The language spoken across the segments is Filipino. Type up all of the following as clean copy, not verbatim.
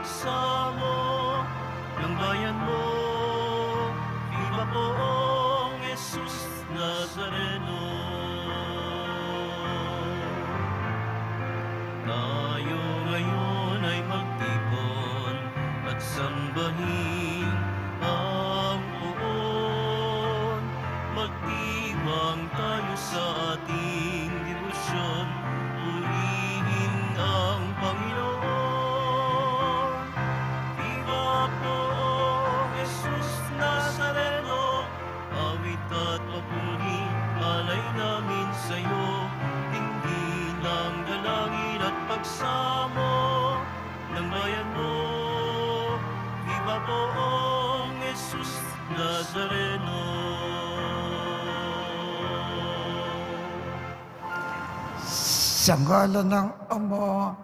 pagsamo ng bayan mo. Viva poong Jesus Nazareno. Tayo ngayon ay magtipon at sambahin ang poon. Magdiwang tayo sa ating debosyon, purihin ang Panginoon. Viva poong Jesus Nazareno, awit at papuri, alay namin sa'yo. Tingin ng dalangin at pagsamo ng bayan mo. Viva poong Jesus Nazareno. Sa ngalan ng Ama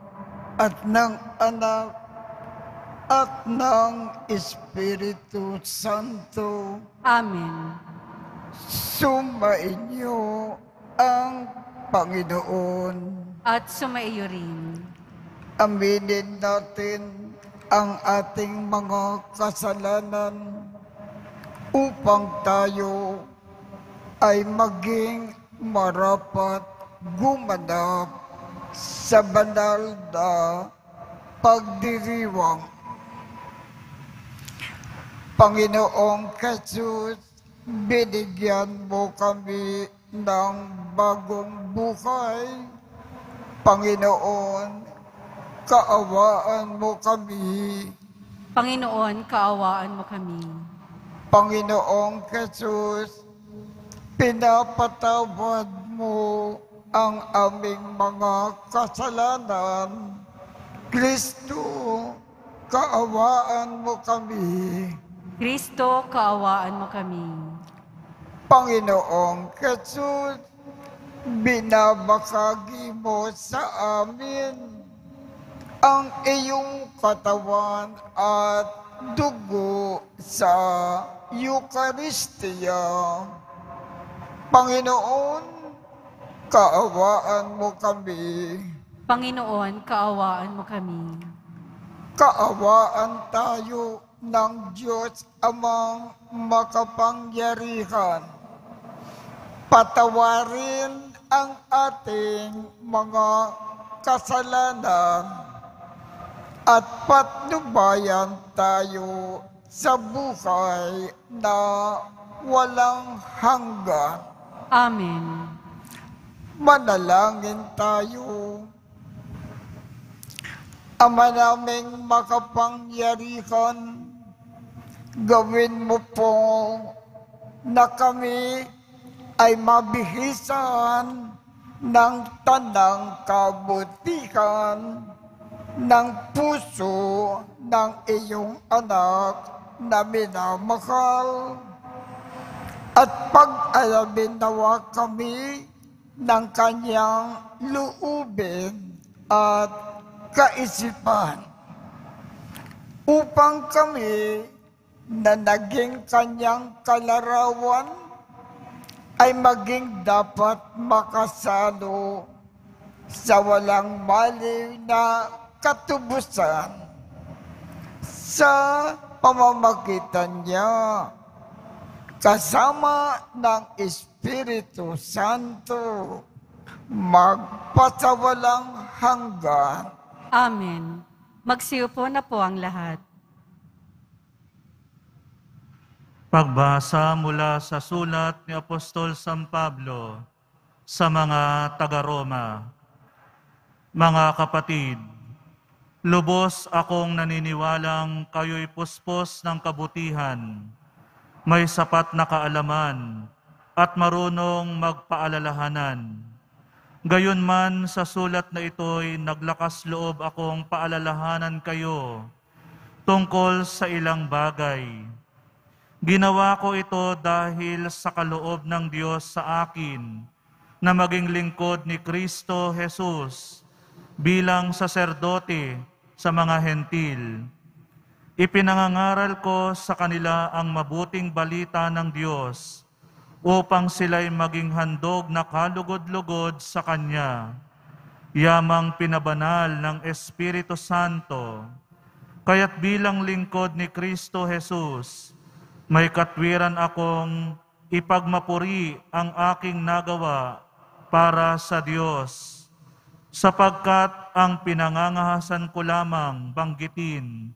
at ng Anak at ng Espiritu Santo, Amen. sumainyo ang Panginoon. At sumaiyo rin. Aminin natin ang ating mga kasalanan upang tayo ay maging marapat gumanap sa banal na pagdiriwang. Panginoong Jesus, binigyan mo kami ng bagong buhay. Panginoon, kaawaan mo kami. Panginoon, kaawaan mo kami. Panginoong Jesus, pinapatawad mo ang aming mga kasalanan. Kristo, kaawaan mo kami. Kristo, kaawaan mo kami. Panginoong Jesus, binabakagi mo sa amin ang iyong katawan at dugo sa Eucharistia. Panginoon, kaawaan mo kami. Panginoon, kaawaan mo kami. Kaawaan tayo ng Diyos Amang makapangyarihan. Patawarin ang ating mga kasalanan at patnubayan tayo sa buhay na walang hanggan. Amen. Manalangin tayo. Ama naming makapangyarihan, gawin mo po na kami ay mabihisan ng tanang kabutihan ng puso ng iyong anak na minamahal. At pag-alamin nawa kami ng kanyang loobin at kaisipan upang kami na naging kanyang kalarawan ay maging dapat makasalo sa walang maliw na katubusan sa pamamagitan niya kasama ng Espiritu Santo magpasawalang hanggan. Amen. Magsiupo na po ang lahat. Pagbasa mula sa sulat ni Apostol San Pablo sa mga taga-Roma. Mga kapatid, lubos akong naniniwalang kayo'y puspos ng kabutihan, may sapat na kaalaman at marunong magpaalalahanan. Gayunman sa sulat na ito'y naglakas loob akong paalalahanan kayo tungkol sa ilang bagay. Ginawa ko ito dahil sa kaloob ng Diyos sa akin na maging lingkod ni Kristo Jesus bilang saserdote sa mga hentil. Ipinangangaral ko sa kanila ang mabuting balita ng Diyos upang sila'y maging handog na kalugod-lugod sa Kanya, yamang pinabanal ng Espiritu Santo, Kaya't bilang lingkod ni Kristo Jesus, may katwiran akong ipagmapuri ang aking nagawa para sa Diyos, sapagkat ang pinangangahasan ko lamang banggitin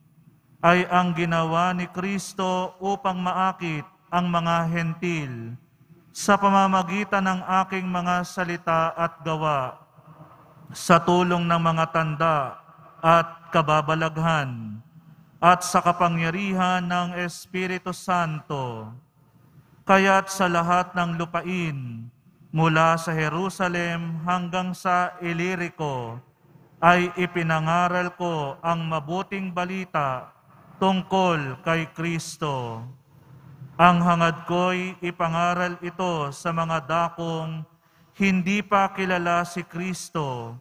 ay ang ginawa ni Kristo upang maakit ang mga hentil sa pamamagitan ng aking mga salita at gawa, sa tulong ng mga tanda at kababalaghan, at sa kapangyarihan ng Espiritu Santo. Kaya't sa lahat ng lupain, mula sa Jerusalem hanggang sa Ilirico, ay ipinangaral ko ang mabuting balita tungkol kay Kristo. Ang hangad ko'y ipangaral ito sa mga dakong hindi pa kilala si Kristo,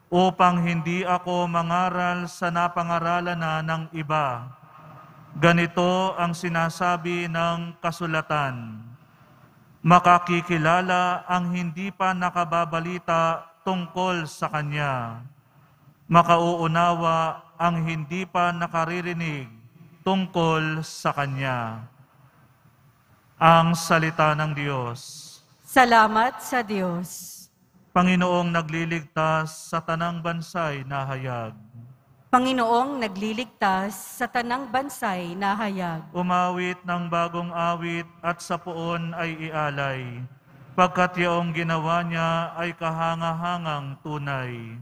upang hindi ako mangaral sa napangaralan na ng iba. Ganito ang sinasabi ng kasulatan: makakikilala ang hindi pa nakababalita tungkol sa Kanya. Makauunawa ang hindi pa nakaririnig tungkol sa Kanya. Ang salita ng Diyos. Salamat sa Diyos. Panginoong nagliligtas sa tanang bansay na hayag. Panginoong nagliligtas sa tanang bansay na hayag. Umawit ng bagong awit at sa puon ay ialay, pagkat yaong ginawa niya ay kahangahangang tunay.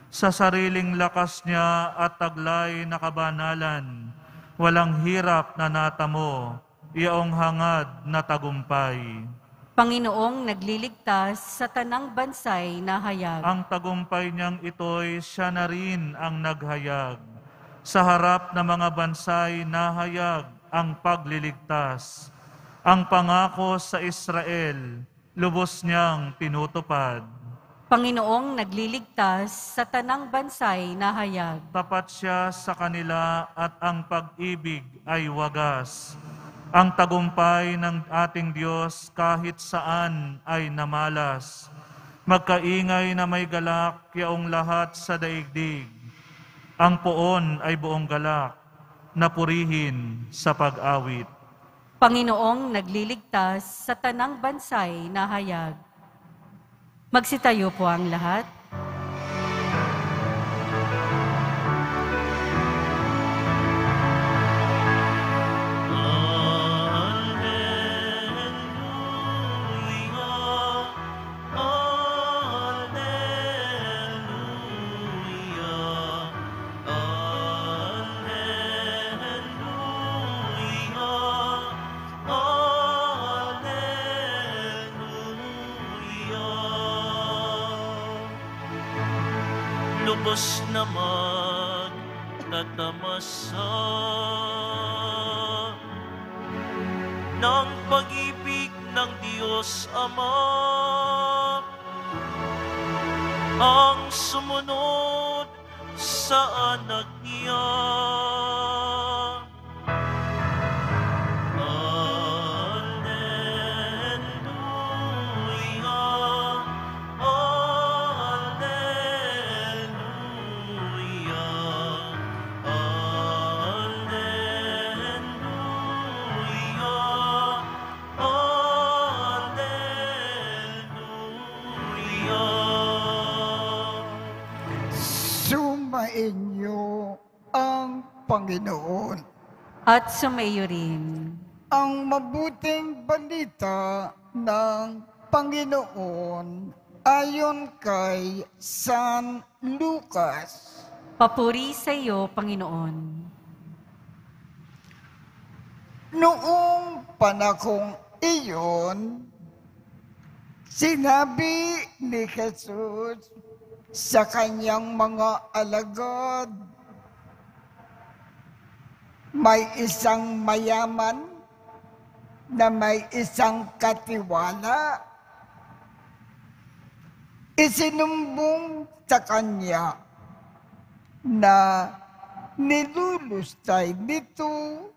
Sa sariling lakas niya at taglay na kabanalan, walang hirap na natamo, yaong hangad na tagumpay. Panginoong nagliligtas sa tanang bansay na hayag. Ang tagumpay niyang ito'y siya na rin ang naghayag. Sa harap ng mga bansay na hayag ang pagliligtas. Ang pangako sa Israel, lubos niyang tinutupad. Panginoong nagliligtas sa tanang bansay na hayag. Tapat siya sa kanila at ang pag-ibig ay wagas. Ang tagumpay ng ating Diyos kahit saan ay namalas. Magkaingay na may galak yaong lahat sa daigdig. Ang poon ay buong galak na purihin sa pag-awit. Panginoong nagliligtas sa tanang bansay na hayag. Magsitayo po ang lahat. Lubos na magtatamasa ng pag-ibig ng Diyos Ama, ang sumunod sa anak niya. Sumainyo ang Panginoon. At sumaiyo rin. Ang mabuting balita ng Panginoon ayon kay San Lucas. Papuri sa iyo, Panginoon. Noong panahong iyon, sinabi ni Jesus sa kanyang mga alagad, may isang mayaman na may isang katiwala. Isinumbong sa kanya na nilulustay nito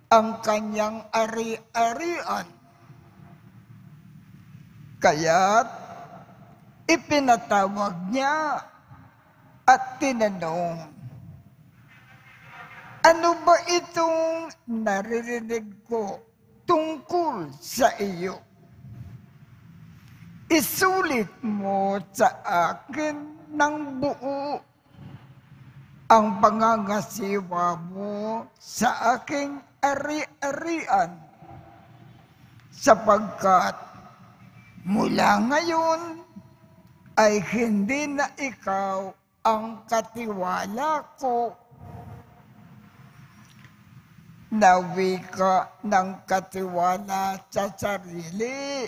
ang kanyang ari-arian. Kaya't ipinatawag niya at tinanong, Ano ba itong naririnig ko tungkol sa iyo? Isulit mo sa akin ng buo ang pangangasiwa mo sa aking ari-arian, sapagkat mula ngayon ay hindi na ikaw ang katiwala ko. Nawi ka ng katiwala sa sarili.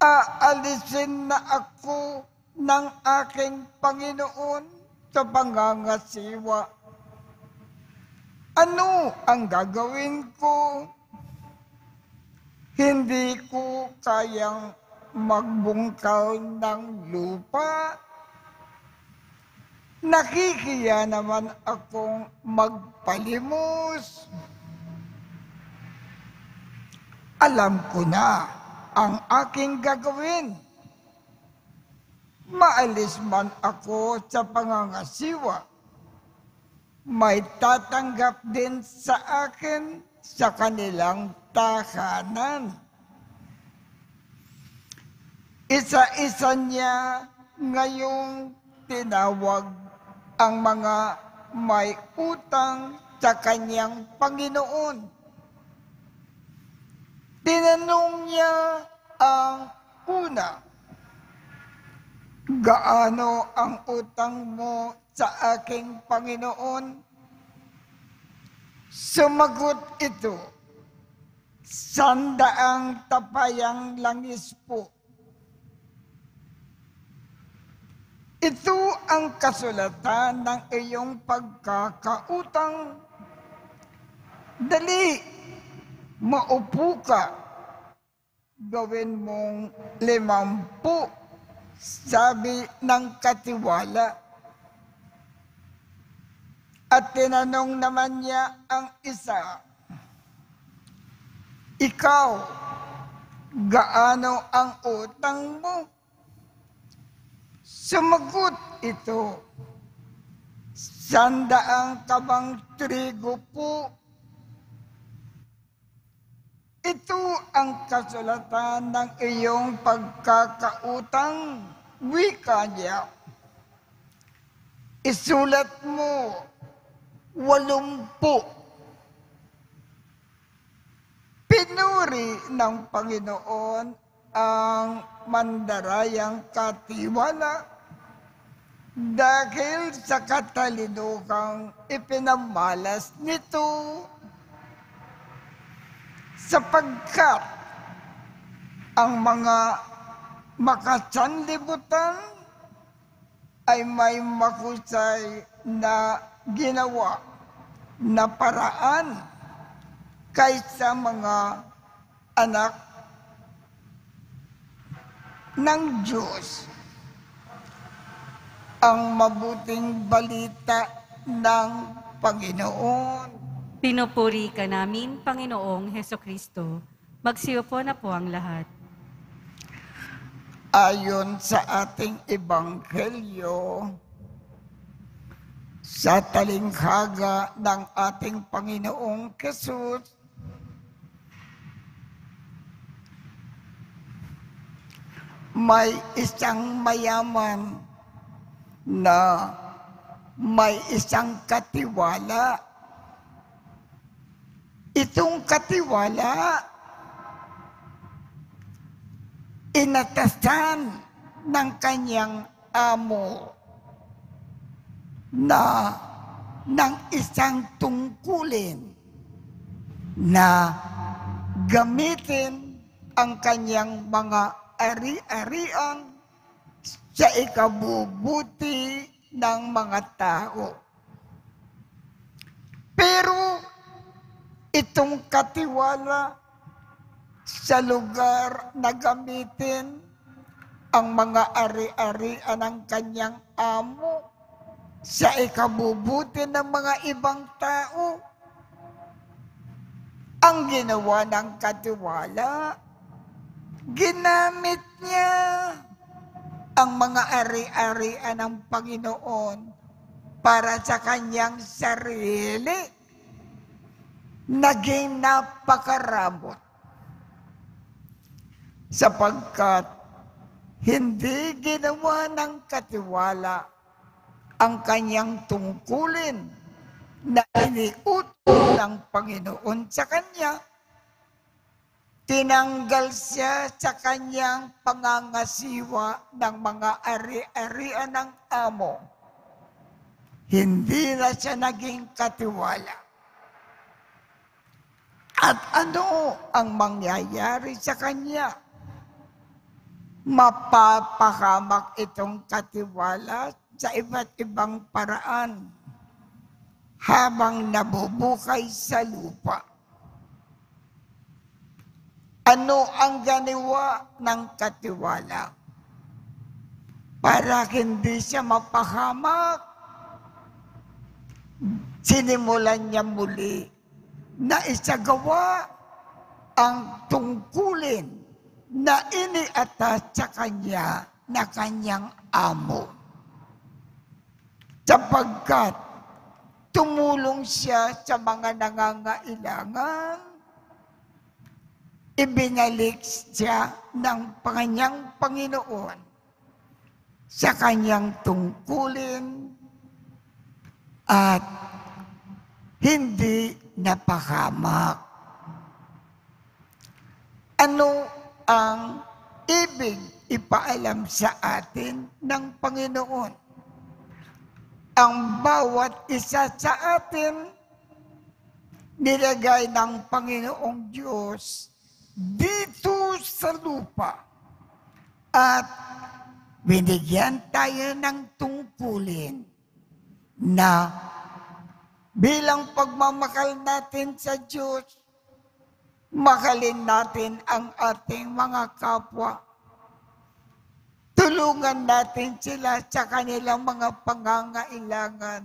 Aalisin na ako ng aking Panginoon sa pangangasiwa. Ano ang gagawin ko? Hindi ko kayang magbungkal ng lupa. Nakikiya naman akong magpalimos. Alam ko na ang aking gagawin. Maalis man ako sa pangangasiwa, may tatanggap din sa akin sa kanilang tahanan. Isa-isa niya ngayong tinawag ang mga may utang sa kanyang Panginoon. Tinanong niya ang una, gaano ang utang mo sa aking Panginoon? Sumagot ito, 100 tapayang langis po. Ito ang kasulatan ng iyong pagkakautang. Dali, maupo ka. Gawin mong 50, sabi ng katiwala. At tinanong naman niya ang isa, ikaw, gaano ang utang mo? Sumagot ito, 100 kabang trigo po. Ito ang kasulatan ng iyong pagkakautang, wika niya. Isulat mo 80. Pinuri ng Panginoon ang mandarayang katiwala dahil sa katalinukang ipinamalas nito, sapagkat ang mga makasanlibutan ay may makusay na ginawa na paraan kaysa mga anak ng Diyos. Ang mabuting balita ng Panginoon. Pinupuri ka namin, Panginoong Hesukristo. Magsiupo na po ang lahat. Ayon sa ating ebanghelyo, sa talinghaga ng ating Panginoong Jesus, may isang mayaman na may isang katiwala. Itong katiwala, inatasan ng kanyang amo na ng isang tungkulin na gamitin ang kanyang mga ari-arian sa ikabubuti ng mga tao. Pero itong katiwala sa lugar na gamitin ang mga ari-arian ng kanyang amo sa ikabubuti ng mga ibang tao, ang ginawa ng katiwala, ginamit niya ang mga ari-arian ng Panginoon para sa kanyang sarili, naging napakaramot. Sapagkat hindi ginawa ng katiwala ang kanyang tungkulin na iniutos ng Panginoon sa kanya. Tinanggal siya sa kanyang pangangasiwa ng mga ari-arian ng amo. Hindi na siya naging katiwala. At ano ang mangyayari sa kanya? Mapapahamak itong katiwala sa iba't ibang paraan habang nabubukay sa lupa. Ano ang ginawa ng katiwala? Para hindi siya mapahamak, sinimulan niya muli na isagawa ang tungkulin na iniatas sa kanya na kanyang amo. Sapagkat tumulong siya sa mga nangangailangan, ibinalik siya ng kanyang Panginoon sa kanyang tungkulin at hindi napahamak. Ano ang ibig ipaalam sa atin ng Panginoon? Ang bawat isa sa atin nilagay ng Panginoong Diyos dito sa lupa at binigyan tayo ng tungkulin na bilang pagmamakal natin sa Diyos, mahalin natin ang ating mga kapwa. Tulungan natin sila sa kanilang mga pangangailangan.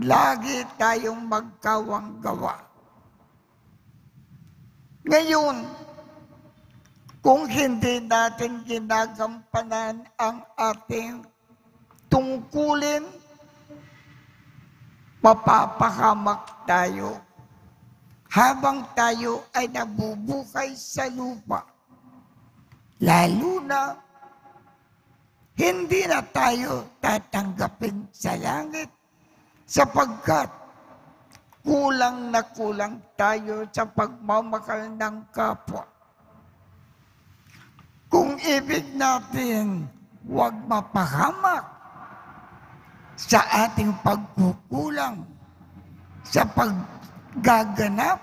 Lagi tayong magkawang gawa. Ngayon, kung hindi natin ginagampanan ang ating tungkulin, mapapahamak tayo habang tayo ay nabubukay sa lupa. Lalo na, hindi na tayo tatanggapin sa langit sapagkat kulang na kulang tayo sa pagmamakal ng kapwa. Kung ibig natin huwag mapahamak sa ating pagkukulang sa paggaganap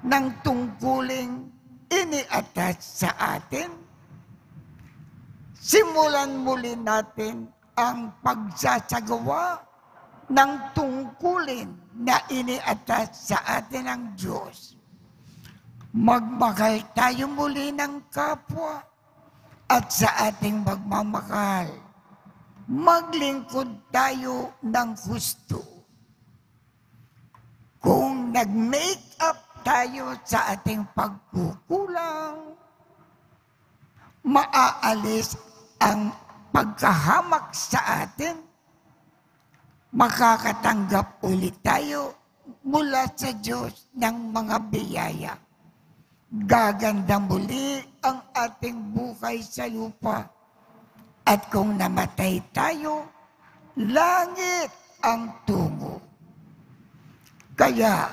ng tungkuling iniatas sa atin, simulan muli natin ang pagsasagawa ng tungkulin na iniatas sa atin ng Diyos. Magmahal tayo muli ng kapwa at sa ating magmamahal, maglingkod tayo ng husto. Kung nag-make up tayo sa ating pagkukulang, maaalis ang pagkahamak sa atin, makakatanggap ulit tayo mula sa Diyos ng mga biyaya. Gaganda muli ang ating buhay sa lupa. At kung namatay tayo, langit ang tungo. Kaya,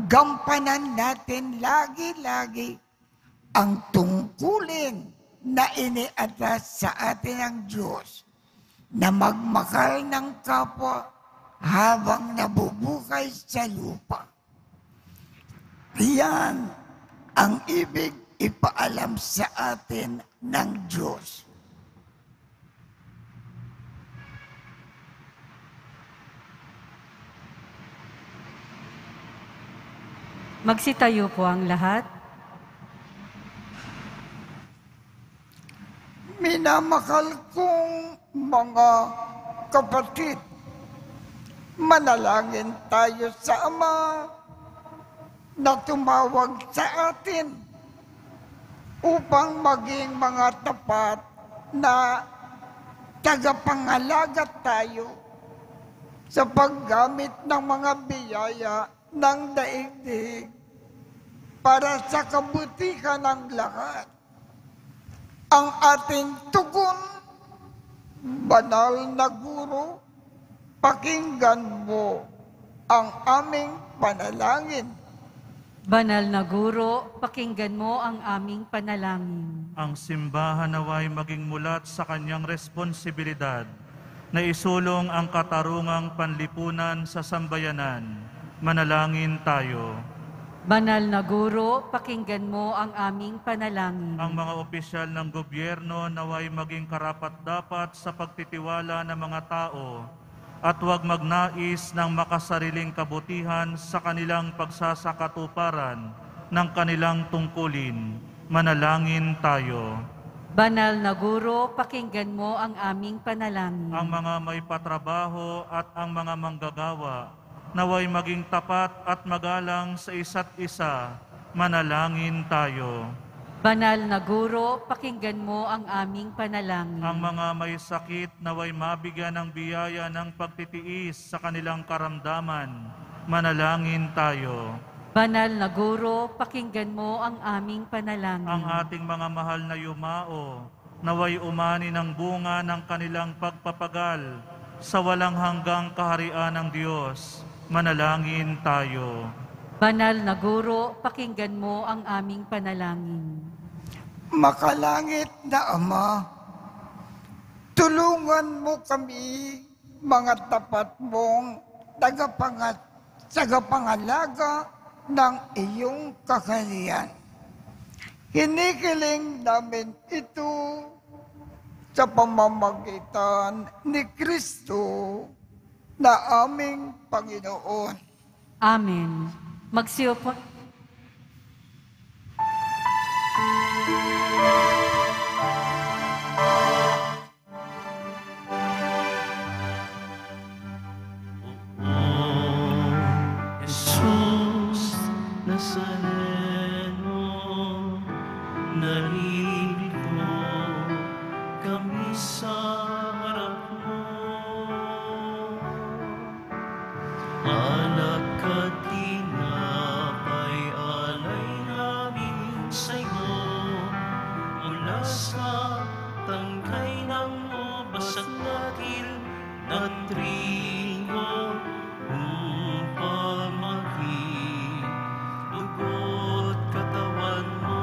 gampanan natin lagi-lagi ang tungkulin na iniatas sa atin ng Diyos na magmakal ng kapwa habang nabubuhay sa lupa. Iyan ang ibig ipaalam sa atin ng Diyos. Magsitayo po ang lahat. Minamahal kong mga kapatid, manalangin tayo sa Ama na tumawag sa atin upang maging mga tapat na tagapangalaga tayo sa paggamit ng mga biyaya ng daigdig para sa kabutihan ng lahat. Ang ating tugon, banal na guro, pakinggan mo ang aming panalangin. Banal na guro, pakinggan mo ang aming panalangin. Ang simbahan naway maging mulat sa kanyang responsibilidad na isulong ang katarungang panlipunan sa sambayanan. Manalangin tayo. Banal na guro, pakinggan mo ang aming panalangin. Ang mga opisyal ng gobyerno naway maging karapat-dapat sa pagtitiwala ng mga tao at huwag magnais ng makasariling kabutihan sa kanilang pagsasakatuparan ng kanilang tungkulin. Manalangin tayo. Banal na guro, pakinggan mo ang aming panalangin. Ang mga may patrabaho at ang mga manggagawa naway maging tapat at magalang sa isa't isa. Manalangin tayo. Banal na guro, pakinggan mo ang aming panalangin. Ang mga may sakit naway mabigyan ng biyaya ng pagtitiis sa kanilang karamdaman. Manalangin tayo. Banal na guro, pakinggan mo ang aming panalangin. Ang ating mga mahal na yumao naway umani ng bunga ng kanilang pagpapagal sa walang hanggang kaharian ng Diyos. Manalangin tayo. Banal na guro, pakinggan mo ang aming panalangin. Makalangit na Ama, tulungan mo kami, mga tapat mong tagapangalaga ng iyong kakalian. Hinikiling namin ito sa pamamagitan ni Kristo na aming Panginoon. Amen. Magsiupo. Jesus Nazareno, nalilito kami sa harap mo. Alak at tinapay, alay namin sa'yo, mula sa tangkay ng basag na til na trigo, upang maging dugo't katawan mo.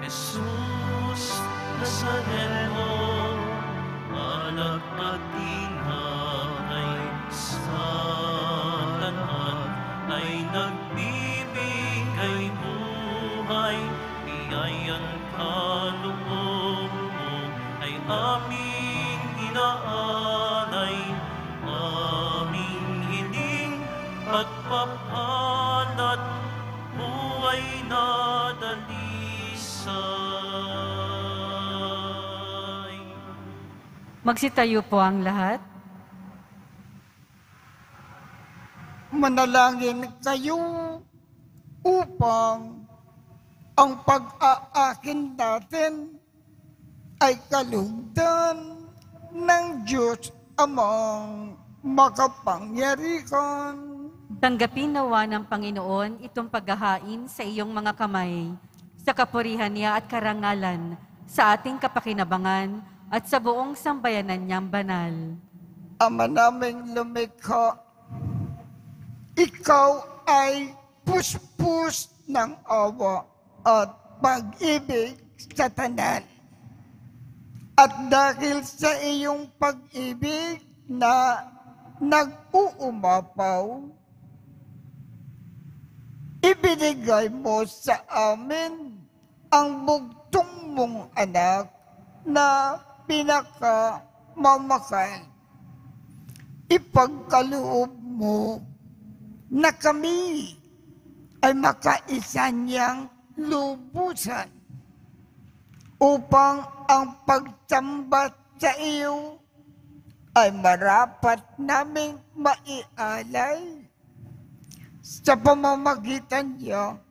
Jesus Nazareno, alak at tinapay, sa lahat ay nagbibigay buhay, biyayan kaloob mo ay aming inaalay, aming hiling pagpapalat, buhay na dalisay. Magsitayo po ang lahat. Manalangin kayo upang ang pag-aakin natin ay kalugdan ng Diyos Amang makapangyarihan. Tanggapin nawa ng Panginoon itong paghahain sa iyong mga kamay, sa kapurihan niya at karangalan, sa ating kapakinabangan at sa buong sambayanan niyang banal. Ama naming lumikha, ikaw ay puspos ng awa at pag-ibig sa tanan. At dahil sa iyong pag-ibig na nag-uumapaw, ibinigay mo sa amin ang bugtong mong anak na pinakamamahal. Ipagkaloob mo na kami ay makaisa niyang lubusan upang ang pagsambat sa iyo ay marapat naming maialay sa pamamagitan niya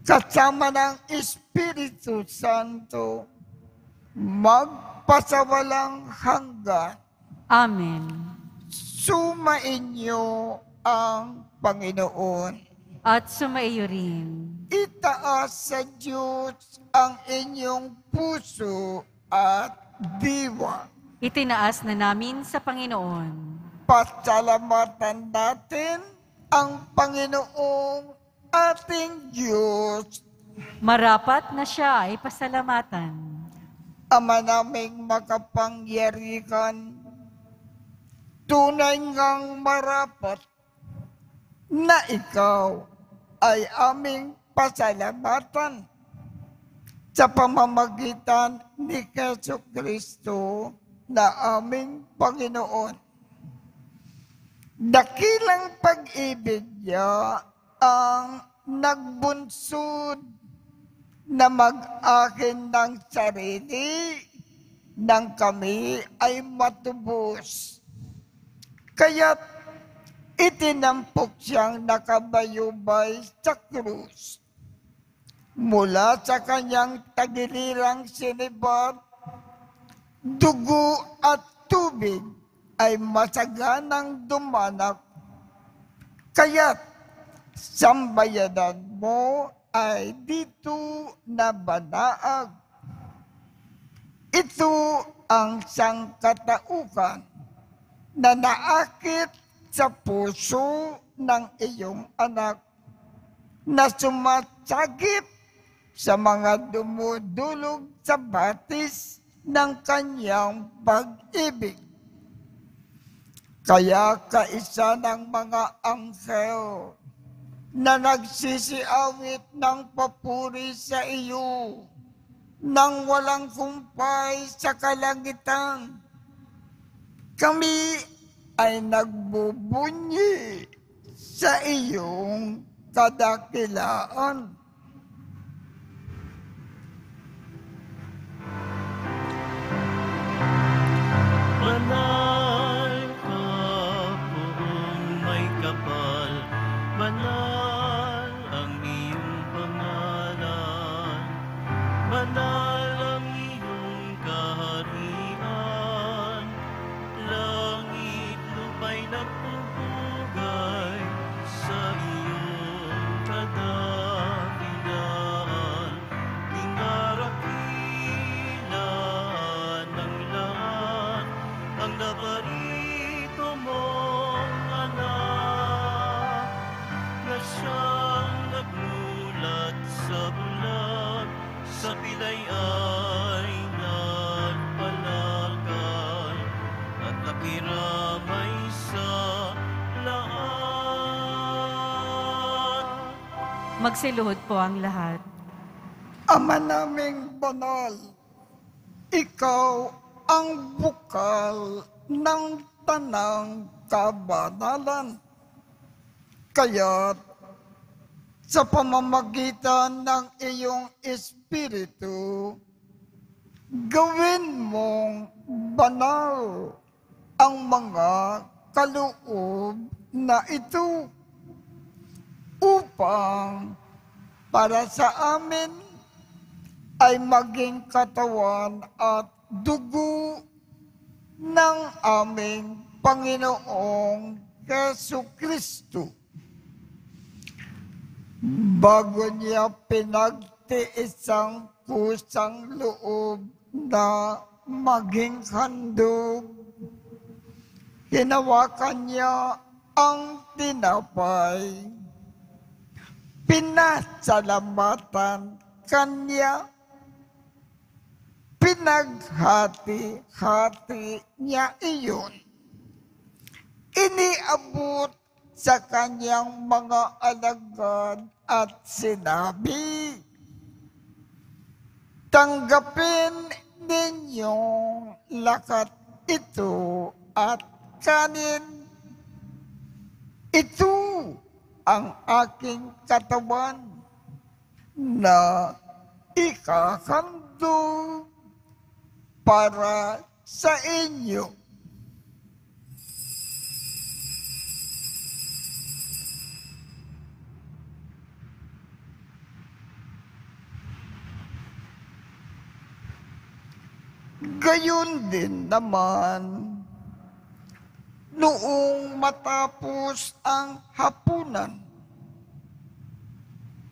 kasama ng Espiritu Santo, magpasawalang hanggan. Amen. Sumainyo ang Panginoon. At sumaiyo rin. Itaas sa Diyos ang inyong puso at diwa. Itinaas na namin sa Panginoon. Pasalamatan natin ang Panginoong ating Diyos. Marapat na siya ay pasalamatan. Ama naming makapangyarihan, tunay ngang marapat na ikaw ay aming pasalamatan sa pamamagitan ni Jesucristo na aming Panginoon. Dakilang pag-ibig niya ang nagbunsod na mag-akin ng sarili nang kami ay matubos. Kaya't itinampok siyang nakabayubay sa krus. Mula sa kanyang tagilirang sinibat, dugo at tubig ay masaganang dumanak. Kaya't sambayanan mo ay dito nabanaag. Ito ang sangkataukan na naakit sa puso ng iyong anak na sumasagip sa mga dumudulog sa batis ng kanyang pag-ibig. Kaya kaisa ng mga anghel na nagsisiawit ng papuri sa iyo nang walang kumpay sa kalangitan, kami ay nagbubunyi sa iyong kadakilaan. Banal ka poong may kapal, banal ang iyong pangalan, banal ang iyong kaharian, langit lupa'y nagpupugay sa iyong kadakilaan, ingarakilan ng lahat ang naparito mong anak, na siyang nagmulat sa bulag, sa pilay ay nagpalakad, at nakiramay sa lahat. Magsiluhod po ang lahat. Ama naming banal, ikaw ang bukal ng tanang kabanalan. Kaya't sa pamamagitan ng iyong Espiritu, gawin mong banal ang mga kaloob na ito upang para sa amin ay maging katawan at dugo ng aming Panginoong Jesucristo. Bago niya pinagtiis ang kusang loob na maging handog, hinawakan niya ang tinapay. Pinasalamatan kanya, pinaghati-hati niya iyon. Iniabot sa kanyang mga alagad at sinabi, tanggapin ninyong lakat ito at kanin. Ito ang aking katawan na ikakandog para sa inyo. Gayon din naman, noong matapos ang hapunan,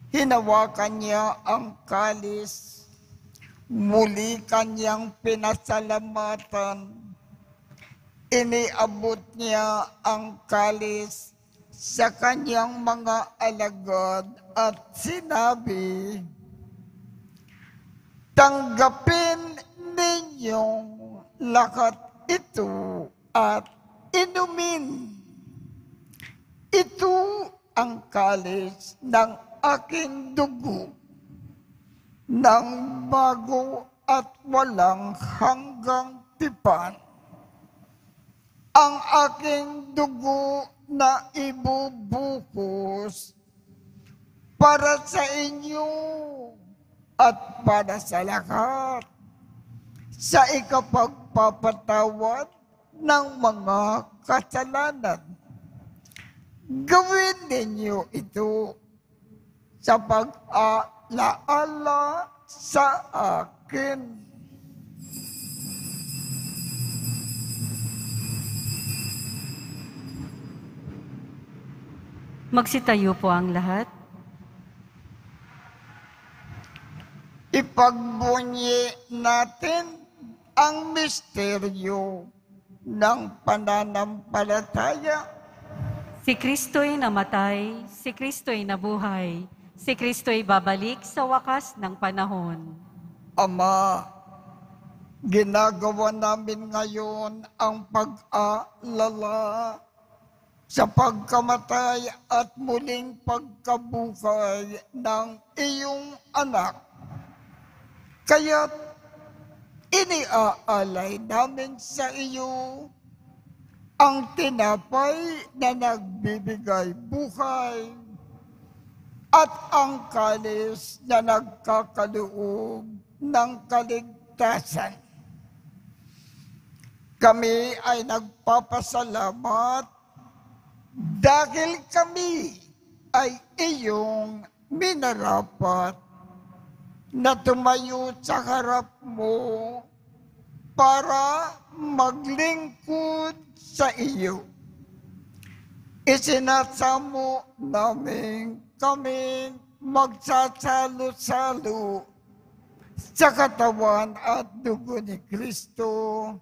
hinawakan niya ang kalis, muli kanyang pinasalamatan, iniabot niya ang kalis sa kanyang mga alagad at sinabi, "Tanggapin ninyong lahat ito at inumin. Ito ang kalis ng aking dugo ng bago at walang hanggang tipan. Ang aking dugo na ibubuhos para sa inyo at para sa lahat, sa ikapagpapatawad ng mga kasalanan. Gawin ninyo ito sa pag-alaala sa akin." Magsitayo po ang lahat. Ipagbunyi natin ang misteryo ng pananampalataya. Si Kristo'y namatay, si Kristo'y nabuhay, si Kristo'y babalik sa wakas ng panahon. Ama, ginagawa namin ngayon ang pag-aalala sa pagkamatay at muling pagkabuhay ng iyong anak. Kaya't iniaalay namin sa iyo ang tinapay na nagbibigay buhay at ang kalis na nagkakaloob ng kaligtasan. Kami ay nagpapasalamat dahil kami ay iyong minarapat na tumayo sa harap mo para maglingkod sa iyo. Isinasamo namin kami magsasalo-salo sa katawan at dugo ni Kristo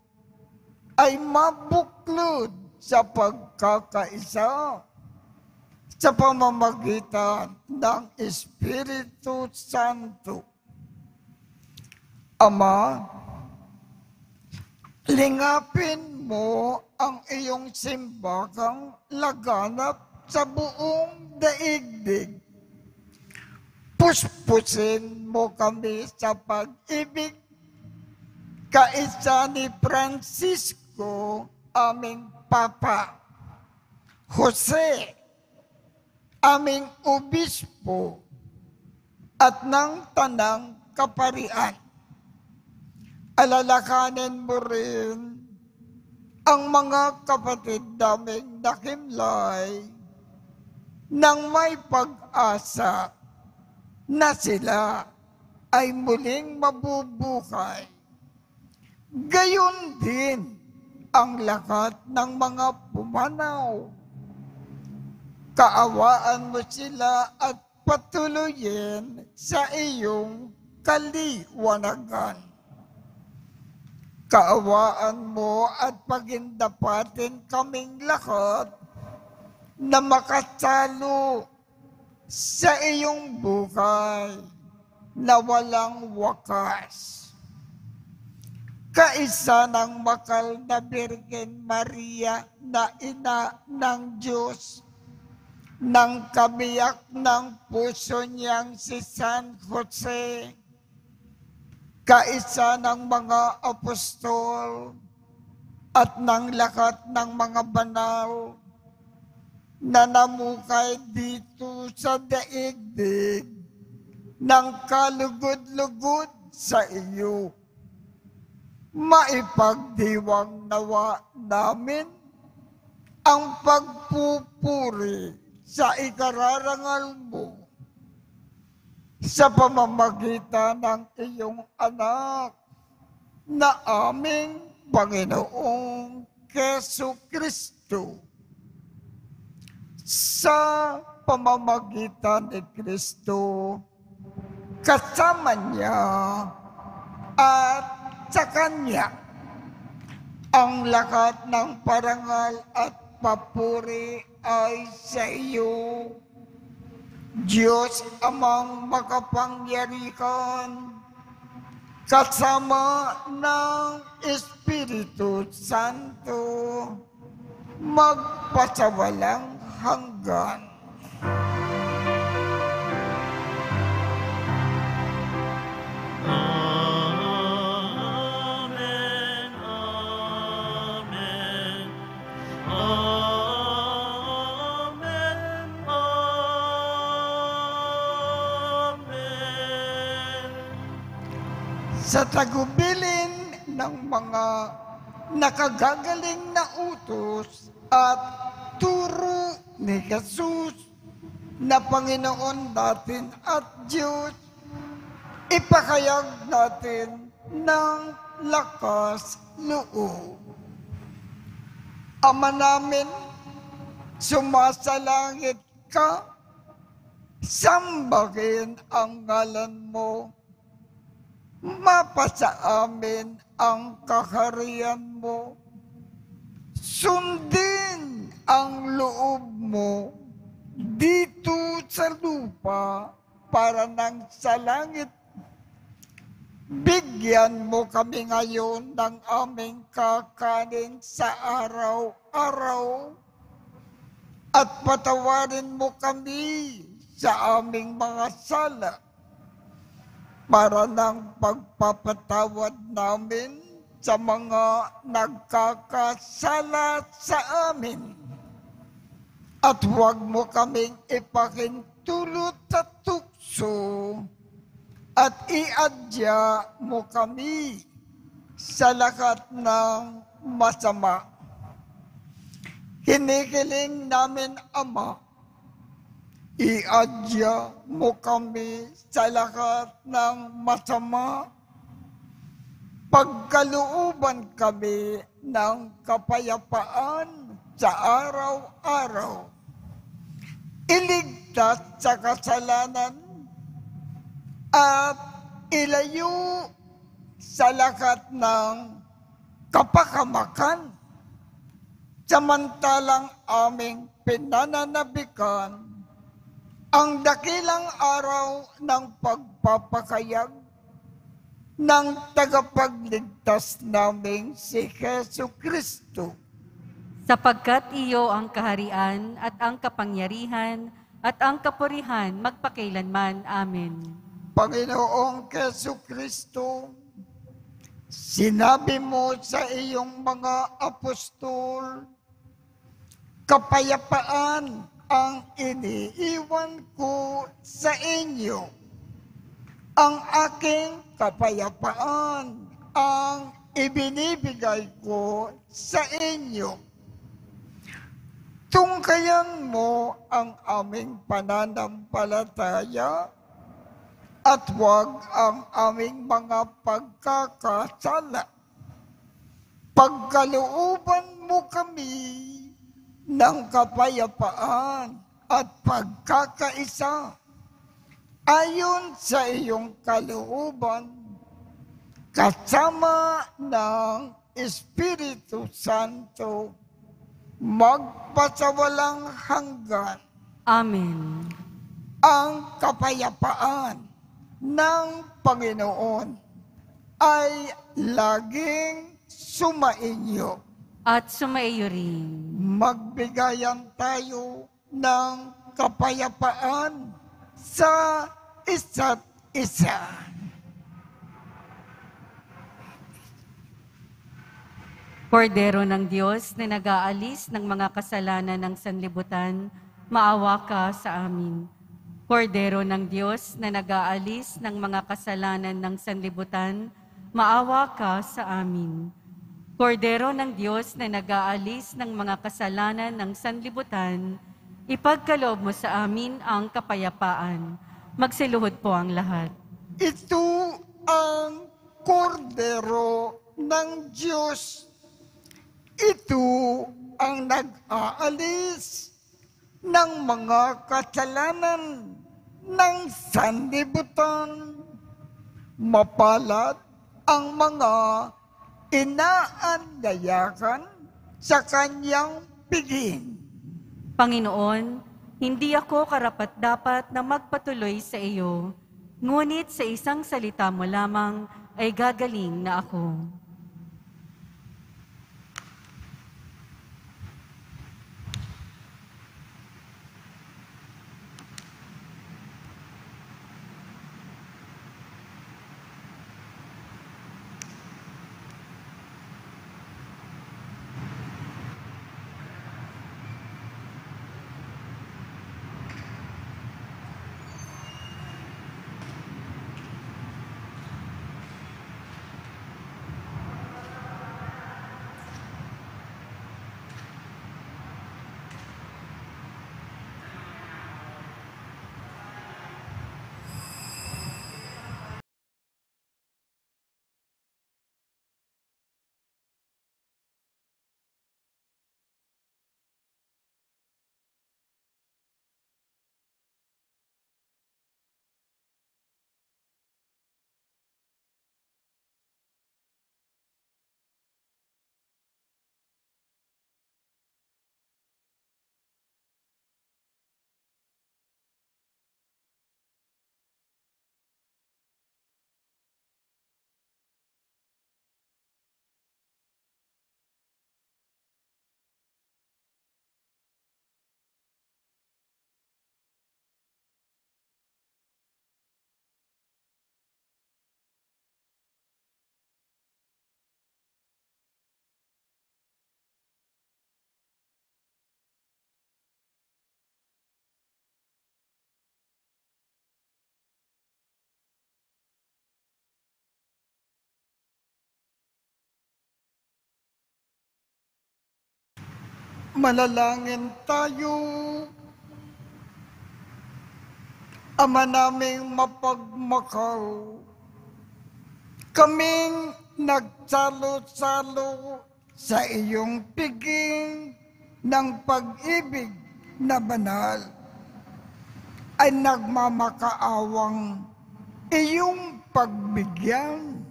ay mabuklod sa pagkakaisa sa pamamagitan ng Espiritu Santo. Ama, lingapin mo ang iyong simbahang laganap sa buong daigdig. Puspusin mo kami sa pag-ibig, kaisa ni Francisco, aming Papa, Jose, aming Obispo, at ng Tanang Kaparian. Alalakanin mo rin ang mga kapatid naming nakimlay nang may pag-asa na sila ay muling mabubuhay. Gayon din ang lahat ng mga pumanaw. Kaawaan mo sila at patuloyin sa iyong kaliwanagan. Kaawaan mo at pagindapatin kaming lahat na makasalo sa iyong buhay na walang wakas. Kaisa ng makal na Birhen Maria na ina ng Diyos, ng kabiyak ng puso niyang si San Jose, kaisa ng mga apostol at ng lahat ng mga banal na namukay dito sa daigdig ng kalugod-lugod sa iyo. Maipagdiwang nawa namin ang pagpupuri sa ikararangal mo sa pamamagitan ng iyong anak na aming Panginoong Keso Kristo. Sa pamamagitan ni Kristo, kasama niya at sa Kanya, ang lahat ng parangal at papuri ay sa iyo, Diyos Amang makapangyarihan, kasama ng Espiritu Santo, magpasawalang hanggan. Amen, amen, amen, amen. Sa tagubilin ng mga nakagagaling na utos at turo ni Jesus na Panginoon natin at Diyos, ipakayag natin ng lakas loob. Ama namin, sumasalangit ka, sambahin ang ngalan mo, mapasa amin ang kaharian mo, sundin ang loob mo dito sa lupa para nang sa langit. Bigyan mo kami ngayon ng aming kakanin sa araw-araw at patawarin mo kami sa aming mga sala para ng pagpapatawad namin sa mga nagkakasala sa amin. At huwag mo kaming ipakintulot sa tukso at iadya mo kami sa lahat ng masama. Hinihiling namin, Ama, iadya mo kami sa lahat ng masama, pagkalooban kami ng kapayapaan sa araw-araw. Iligtas sa kasalanan at ilayo sa lahat ng kapahamakan, samantalang aming pinananabikan ang dakilang araw ng pagpapakayag ng tagapagligtas naming si Jesu Kristo. Sapagkat iyo ang kaharian at ang kapangyarihan at ang kapurihan magpakailanman. Amen. Panginoong Jesu Kristo, sinabi mo sa iyong mga apostol, kapayapaan ang iniiwan ko sa inyo. Ang aking kapayapaan ang ibinibigay ko sa inyo. Tungkayan mo ang aming pananampalataya at huwag ang aming mga pagkakasala. Pagkalooban mo kami ng kapayapaan at pagkakaisa ayon sa iyong kalooban, kasama ng Espiritu Santo, magpasawalang hanggan. Amen. Ang kapayapaan ng Panginoon ay laging sumainyo. At sumaiyo rin. Magbigayan tayo ng kapayapaan sa isa't isa. Kordero ng Diyos na nag-aalis ng mga kasalanan ng sanlibutan, maawa ka sa amin. Kordero ng Diyos na nag-aalis ng mga kasalanan ng sanlibutan, maawa ka sa amin. Kordero ng Diyos na nag-aalis ng mga kasalanan ng sanlibutan, ipagkaloob mo sa amin ang kapayapaan. Magsiluhod po ang lahat. Ito ang kordero ng Diyos. Ito ang nag-aalis ng mga kasalanan ng sanlibutan. Mapalad ang mga inaanyayakan sa kanyang piging. Panginoon, hindi ako karapat-dapat na magpatuloy sa iyo, ngunit sa isang salita mo lamang ay gagaling na ako. Manalangin tayo. Ama naming mapagmakaw, kaming nagsalo-salo sa iyong piging ng pag-ibig na banal, ay nagmamakaawang iyong pagbigyan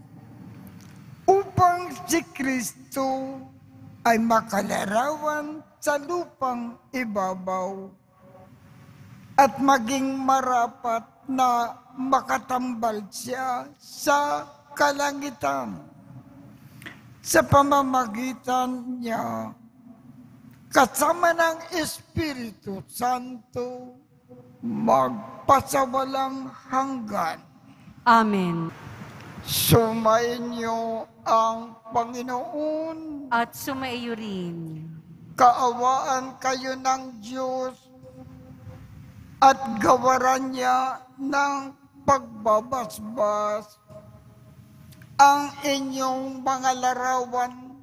upang si Kristo ay makalarawan sa lupang ibabaw at maging marapat na makatambal siya sa kalangitan. Sa pamamagitan niya, kasama ng Espiritu Santo, magpasawalang hanggan. Amen. Sumayin niyo ang Panginoon. At sumaiyo rin. Kaawaan kayo ng Diyos at gawaran niya ng pagbabasbas ang inyong mga larawan,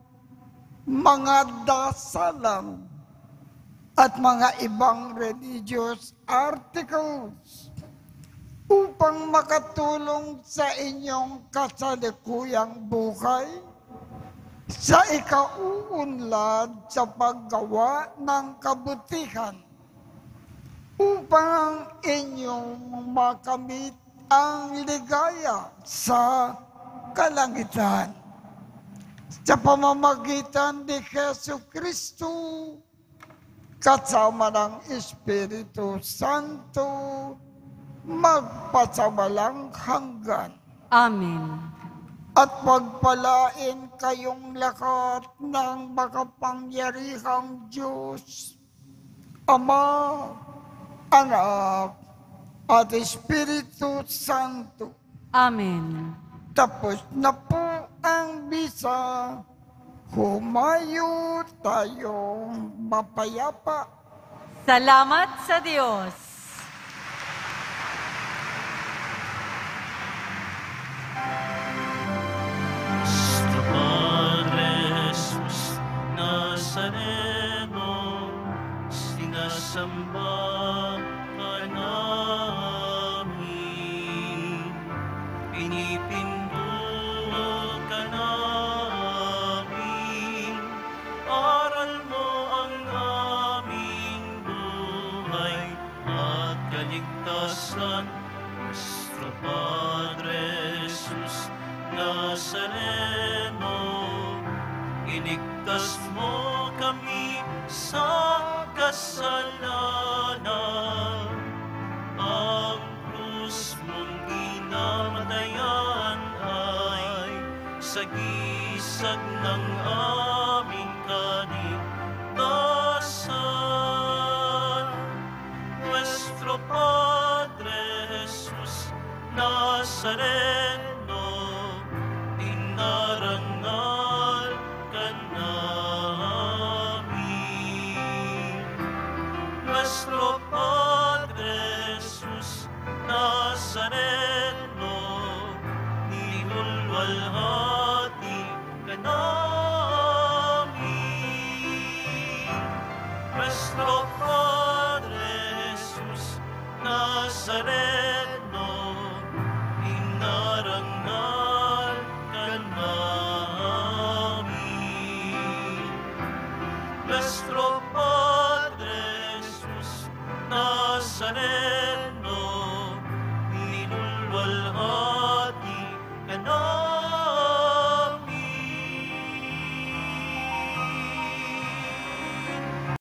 mga dasalan, at mga ibang religious articles upang makatulong sa inyong kasalukuyang buhay sa ikauunlad sa paggawa ng kabutihan upang inyong makamit ang ligaya sa kalangitan. Sa pamamagitan ni Jesu Kristo, kasama ng Espiritu Santo, magpasawalang hanggan. Amen. At pagpalain kayong lahat ng makapangyarihang Diyos, Ama, Anak, at Espiritu Santo. Amen. Tapos na po ang misa. Humayo tayong mapayapa. Salamat sa Diyos. Nuestro Padre Jesús Nazareno, sinasamba ka namin, pinipindut iligtas mo kami sa kasalanan. Ang krus mong ginamatayan ay sagisag ng aming kaligtasan. Nuestro Padre Jesus Nazareno, dinarangal ka namin. Nuestro Padre Jesus Nazareno, nilulwalhati ka namin. Nuestro Padre Jesus Nazareno, dinarangal ka namin. Nuestro Padre Jesus Nazareno,